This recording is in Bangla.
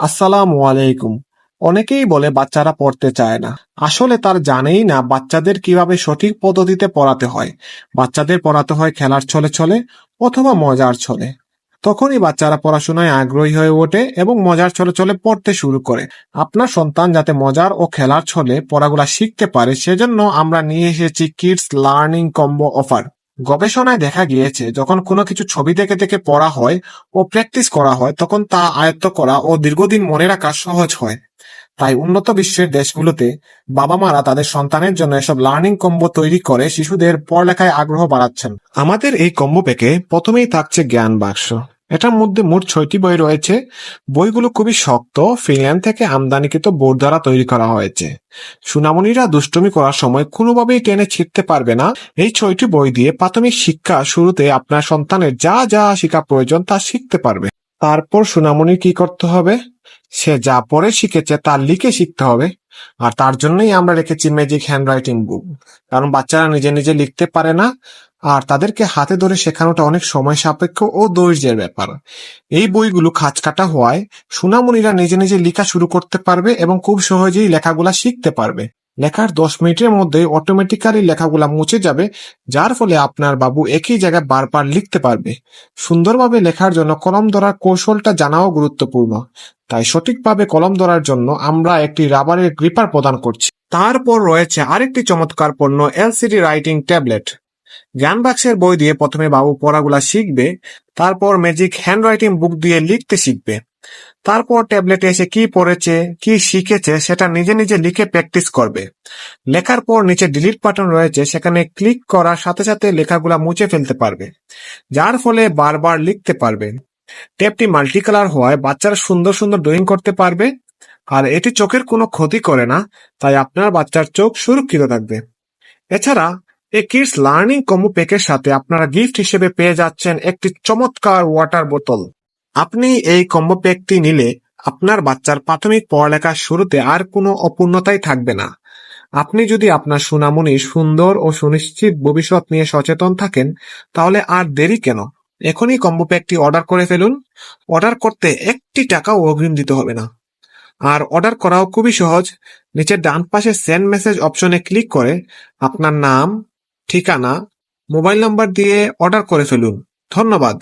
আসসালামু আলাইকুম। অনেকেই বলে বাচ্চারা পড়তে চায় না। আসলে তার জানেই না বাচ্চাদের কিভাবে সঠিক পদ্ধতিতে পড়াতে হয়। বাচ্চাদের পড়াতে হয় খেলার ছলে ছলে অথবা মজার ছলে। তখনই বাচ্চারা পড়াশোনায় আগ্রহী হয়ে ওঠে এবং মজার ছলে ছলে পড়তে শুরু করে। আপনার সন্তান যাতে মজার ও খেলার ছলে পড়াগুলা শিখতে পারে সেজন্য আমরা নিয়ে এসেছি কিডস লার্নিং কম্বো অফার। গবেষণায় দেখা গিয়েছে যখন কোনো কিছু ছবি দেখে দেখে পড়া হয় ও প্র্যাকটিস করা হয় তখন তা আয়ত্ত করা ও দীর্ঘদিন মনে রাখা সহজ হয়। তাই উন্নত বিশ্বের দেশগুলোতে বাবা মারা তাদের সন্তানের জন্য এসব লার্নিং কম্বো তৈরি করে শিশুদের পড়ালেখায় আগ্রহ বাড়াচ্ছেন। আমাদের এই কম্বো প্যাকে প্রথমেই থাকছে জ্ঞান বাক্স। এটার মধ্যে মোট 6টি বই রয়েছে। বইগুলো খুবই শক্ত, ফিনল্যান্ড থেকে আমদানিকৃত বোর্ড দ্বারা তৈরি করা হয়েছে। সুনামণিরা দুষ্টুমি করার সময় কোনোভাবেই টেনে ছিঁড়তে পারবে না। এই 6টি বই দিয়ে প্রাথমিক শিক্ষা শুরুতে আপনার সন্তানের যা যা শেখা প্রয়োজন তা শিখতে পারবে। তারপর সোনামণির কি করতে হবে? সে যা পড়ে শিখেছে তা লিখে শিখতে হবে। আর তার জন্যই আমরা রেখেছি ম্যাজিক হ্যান্ডরাইটিং বুক। কারণ বাচ্চারা নিজে নিজে লিখতে পারে না, আর তাদেরকে হাতে ধরে শেখানোটা অনেক সময় সাপেক্ষ ও ধৈর্যের ব্যাপার। এই বইগুলো খাঁজ কাটা হওয়ায় সোনামণিরা নিজে নিজে লেখা শুরু করতে পারবে এবং খুব সহজেই লেখাগুলা শিখতে পারবে। লেখার 10 মিনিটের মধ্যে অটোমেটিক্যালি লেখাগুলা মুছে যাবে, যার ফলে আপনার বাবু একই জায়গায় বারবার লিখতে পারবে। সুন্দরভাবে লেখার জন্য কলম ধরার কৌশলটা জানাও গুরুত্বপূর্ণ। তাই সঠিকভাবে কলম ধরার জন্য আমরা একটি রাবারের গ্রিপার প্রদান করছি। তারপর রয়েছে আরেকটি চমৎকার পণ্য, এলসিডি রাইটিং ট্যাবলেট। জ্ঞান বাক্সের বই দিয়ে প্রথমে বাবু পড়াগুলা শিখবে, তারপর ম্যাজিক হ্যান্ডরাইটিং বুক দিয়ে লিখতে শিখবে। তারপর ট্যাবলেটে এসে কি পড়েছে, কি শিখেছে সেটা নিজে নিজে লিখে প্র্যাকটিস করবে। লেখার পর নিচে ডিলিট বাটন রয়েছে, সেখানে ক্লিক করার সাথে সাথে লেখাগুলা মুছে ফেলতে পারবে, যার ফলে বারবার লিখতে পারবে। ট্যাবটি মাল্টি কালার হওয়ায় বাচ্চারা সুন্দর সুন্দর ড্রয়িং করতে পারবে, আর এটি চোখের কোনো ক্ষতি করে না, তাই আপনার বাচ্চার চোখ সুরক্ষিত থাকবে। এছাড়া এই কিডস লার্নিং কম্বো প্যাকের সাথে আপনারা গিফট হিসেবে পেয়ে যাচ্ছেন একটি চমৎকার ওয়াটার বোতল। আপনি এই কম্বো প্যাকটি নিলে আপনার বাচ্চার প্রাথমিক পড়ালেখার শুরুতে আর কোনো অপূর্ণতাই থাকবে না। আপনি যদি আপনার সোনামণির সুন্দর ও সুনিশ্চিত ভবিষ্যৎ নিয়ে সচেতন থাকেন, তাহলে আর দেরি কেন? এখনই কম্বো প্যাকটি অর্ডার করে ফেলুন। অর্ডার করতে 1টি টাকাও অগ্রিম দিতে হবে না। আর অর্ডার করাও খুবই সহজ। নিচের ডান পাশে সেন্ড মেসেজ অপশনে ক্লিক করে আপনার নাম, ঠিকানা, মোবাইল নাম্বার দিয়ে অর্ডার করে ফেলুন। ধন্যবাদ।